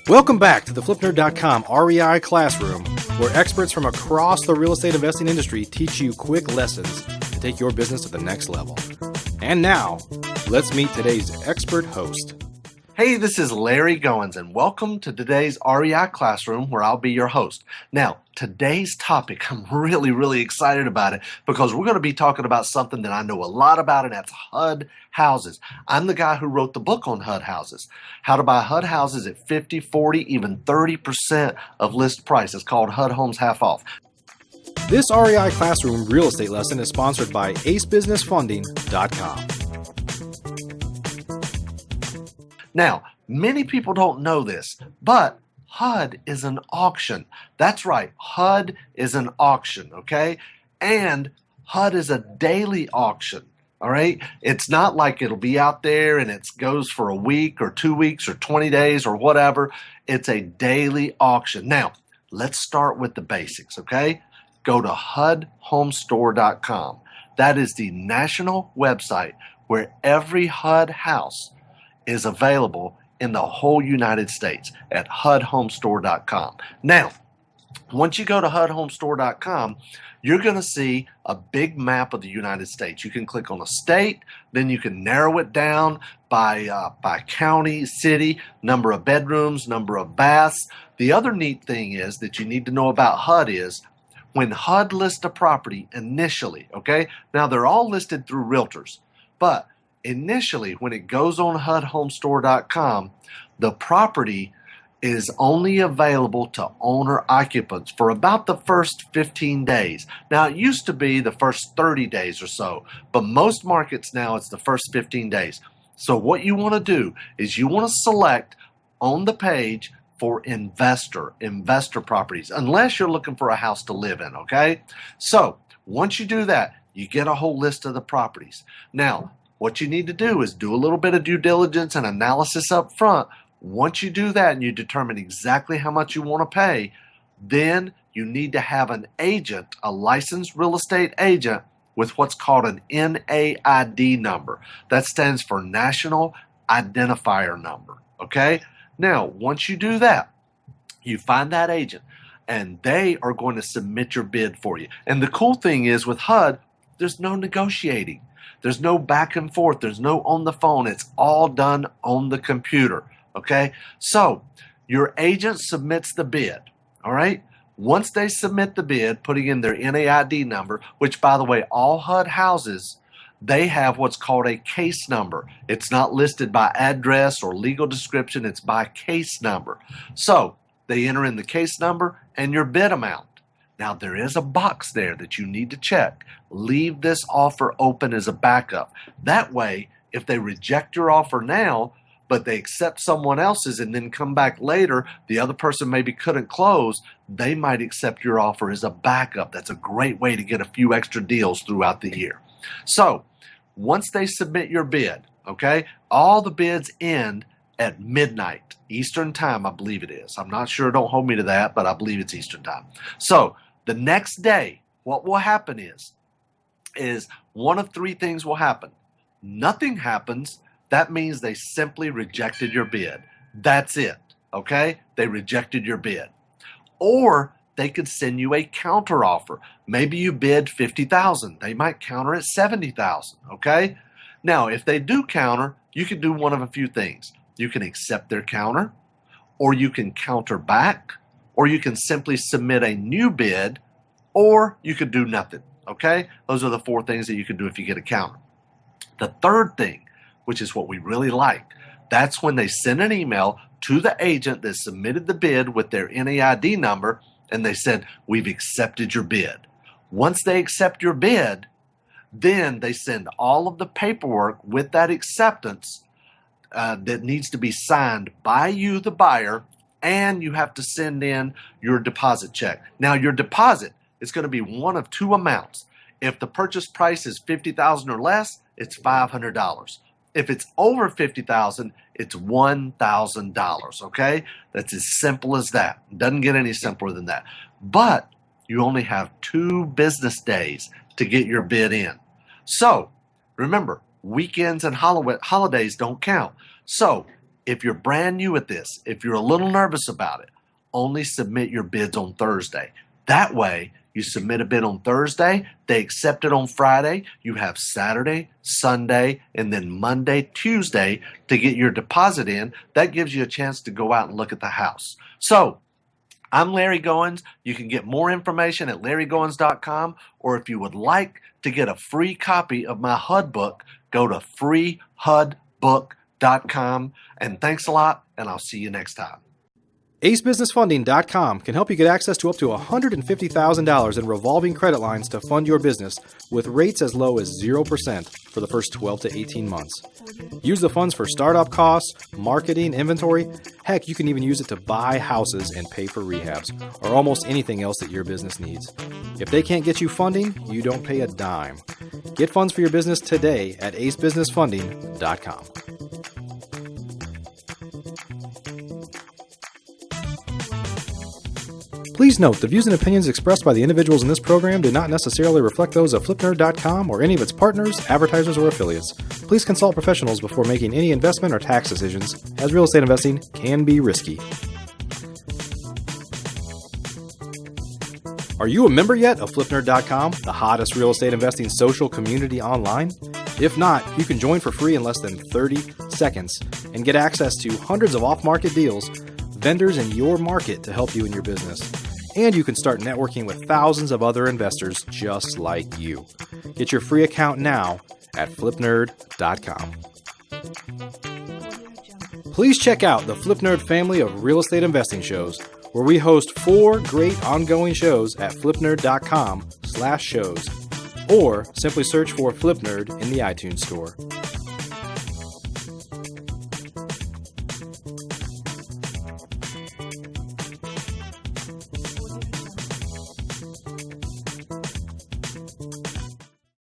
Welcome back to the FlipNerd.com REI Classroom, where experts from across the real estate investing industry teach you quick lessons to take your business to the next level. And now, let's meet today's expert host. Hey, this is Larry Goins, and welcome to today's REI Classroom, where I'll be your host. Now, today's topic, I'm really excited about it because we're going to be talking about something that I know a lot about, and that's HUD houses. I'm the guy who wrote the book on HUD houses, how to buy HUD houses at 50, 40, even 30% of list price. It's called HUD Homes Half Off. This REI Classroom real estate lesson is sponsored by acebusinessfunding.com. Now, many people don't know this, but HUD is an auction. That's right, HUD is an auction, okay? And HUD is a daily auction, all right? It's not like it'll be out there and it goes for a week or 2 weeks or 20 days or whatever. It's a daily auction. Now, let's start with the basics, okay? Go to HUDHomestore.com. That is the national website where every HUD house is available in the whole United States at HUDHomestore.com. Now, once you go to HUDHomestore.com, you're going to see a big map of the United States. You can click on a state, then you can narrow it down by county, city, number of bedrooms, number of baths. The other neat thing is that you need to know about HUD is when HUD lists a property initially, okay? Now, they're all listed through realtors, but initially, when it goes on HUDHomestore.com, the property is only available to owner occupants for about the first 15 days. Now, it used to be the first 30 days or so, but most markets now it's the first 15 days. So what you want to do is you want to select on the page for investor properties, unless you're looking for a house to live in, okay? So once you do that, you get a whole list of the properties. Now, what you need to do is do a little bit of due diligence and analysis up front. Once you do that and you determine exactly how much you want to pay, then you need to have an agent, a licensed real estate agent, with what's called an NAID number. That stands for National Identifier Number, okay? Now, once you do that, you find that agent, and they are going to submit your bid for you. And the cool thing is with HUD, there's no negotiating. There's no back and forth. There's no on the phone. It's all done on the computer, okay? So your agent submits the bid, all right? Once they submit the bid, putting in their NAID number, which, by the way, all HUD houses, they have what's called a case number. It's not listed by address or legal description. It's by case number. So they enter in the case number and your bid amount. Now, there is a box there that you need to check. Leave this offer open as a backup. That way, if they reject your offer now, but they accept someone else's and then come back later, the other person maybe couldn't close, they might accept your offer as a backup. That's a great way to get a few extra deals throughout the year. So, once they submit your bid, okay, all the bids end at midnight Eastern time, I believe it is. I'm not sure, don't hold me to that, but I believe it's Eastern time. So, the next day, what will happen is one of three things will happen. Nothing happens. That means they simply rejected your bid. That's it, okay? They rejected your bid. Or they could send you a counteroffer. Maybe you bid $50,000. They might counter at $70,000, okay? Now, if they do counter, you can do one of a few things. You can accept their counter, or you can counter back, or you can simply submit a new bid, or you could do nothing, okay? Those are the four things that you can do if you get a counter. The third thing, which is what we really like, that's when they send an email to the agent that submitted the bid with their NAID number, and they said, we've accepted your bid. Once they accept your bid, then they send all of the paperwork with that acceptance that needs to be signed by you, the buyer, and you have to send in your deposit check. Now, your deposit is going to be one of two amounts. If the purchase price is $50,000 or less, it's $500. If it's over $50,000, it's $1,000, okay? That's as simple as that. It doesn't get any simpler than that. But you only have 2 business days to get your bid in. So, remember, weekends and holidays don't count. So, if you're brand new at this, if you're a little nervous about it, only submit your bids on Thursday. That way, you submit a bid on Thursday, they accept it on Friday, you have Saturday, Sunday, and then Monday, Tuesday to get your deposit in. That gives you a chance to go out and look at the house. So, I'm Larry Goins. You can get more information at larrygoins.com, or if you would like to get a free copy of my HUD book, go to freehudbook.com. And thanks a lot, and I'll see you next time. acebusinessfunding.com can help you get access to up to $150,000 in revolving credit lines to fund your business with rates as low as 0% for the first 12 to 18 months. Use the funds for startup costs, marketing, inventory. Heck, you can even use it to buy houses and pay for rehabs or almost anything else that your business needs. If they can't get you funding, you don't pay a dime. Get funds for your business today at acebusinessfunding.com. Please note, the views and opinions expressed by the individuals in this program do not necessarily reflect those of flipnerd.com or any of its partners, advertisers, or affiliates. Please consult professionals before making any investment or tax decisions, as real estate investing can be risky. Are you a member yet of flipnerd.com, the hottest real estate investing social community online? If not, you can join for free in less than 30 seconds and get access to hundreds of off-market deals, vendors in your market to help you in your business. And you can start networking with thousands of other investors just like you. Get your free account now at flipnerd.com. Please check out the FlipNerd family of real estate investing shows, where we host 4 great ongoing shows at flipnerd.com/shows, or simply search for FlipNerd in the iTunes store.